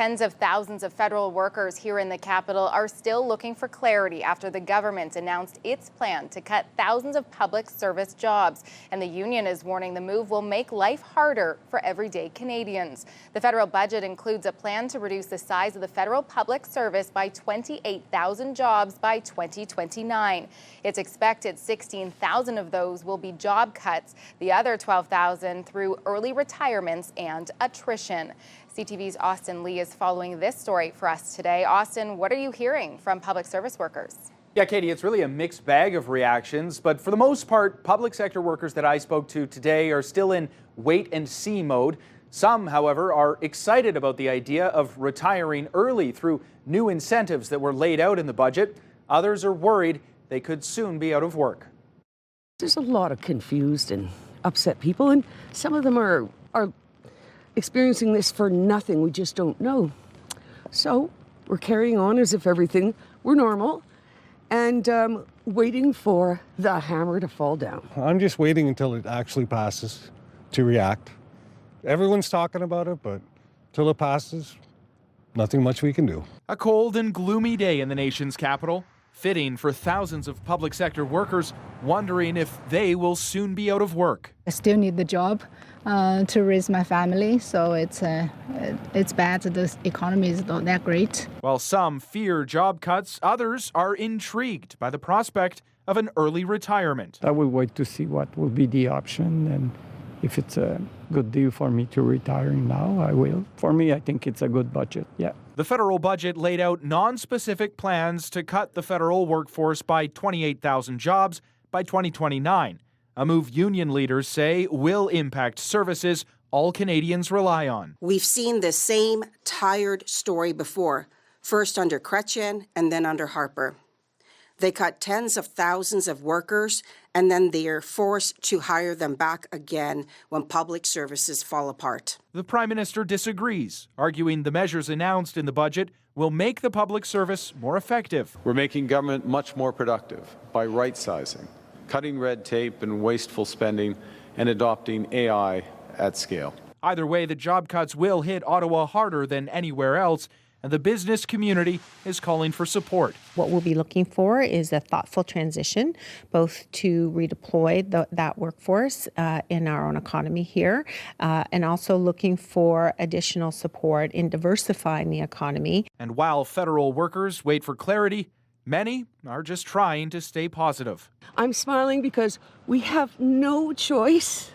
Tens of thousands of federal workers here in the capital are still looking for clarity after the government announced its plan to cut thousands of public service jobs. And the union is warning the move will make life harder for everyday Canadians. The federal budget includes a plan to reduce the size of the federal public service by 28,000 jobs by 2029. It's expected 16,000 of those will be job cuts, the other 12,000 through early retirements and attrition. CTV's Austin Lee is following this story for us today. Austin, what are you hearing from public service workers? Yeah, Katie, it's really a mixed bag of reactions, but for the most part, public sector workers that I spoke to today are still in wait-and-see mode. Some, however, are excited about the idea of retiring early through new incentives that were laid out in the budget. Others are worried they could soon be out of work. There's a lot of confused and upset people, and some of them are experiencing this for nothing. We just don't know. So we're carrying on as if everything were normal and waiting for the hammer to fall down. I'm just waiting until it actually passes to react. Everyone's talking about it, but till it passes, nothing much we can do. A cold and gloomy day in the nation's capital, fitting for thousands of public sector workers wondering if they will soon be out of work. I still need the job to raise my family, so it's bad that the economy is not that great. While some fear job cuts, others are intrigued by the prospect of an early retirement. I will wait to see what will be the option, and if it's a good deal for me to retire now, I will. For me, I think it's a good budget, yeah. The federal budget laid out non-specific plans to cut the federal workforce by 28,000 jobs by 2029, a move union leaders say will impact services all Canadians rely on. We've seen the same tired story before, first under Chrétien and then under Harper. They cut tens of thousands of workers, and then they are forced to hire them back again when public services fall apart. The Prime Minister disagrees, arguing the measures announced in the budget will make the public service more effective. We're making government much more productive by right-sizing, cutting red tape and wasteful spending, and adopting AI at scale. Either way, the job cuts will hit Ottawa harder than anywhere else, and the business community is calling for support. What we'll be looking for is a thoughtful transition, both to redeploy that workforce in our own economy here, and also looking for additional support in diversifying the economy. And while federal workers wait for clarity, many are just trying to stay positive. I'm smiling because we have no choice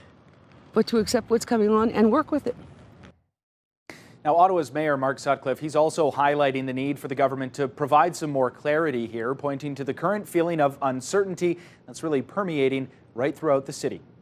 but to accept what's coming on and work with it. Now, Ottawa's Mayor Mark Sutcliffe, he's also highlighting the need for the government to provide some more clarity here, pointing to the current feeling of uncertainty that's really permeating right throughout the city.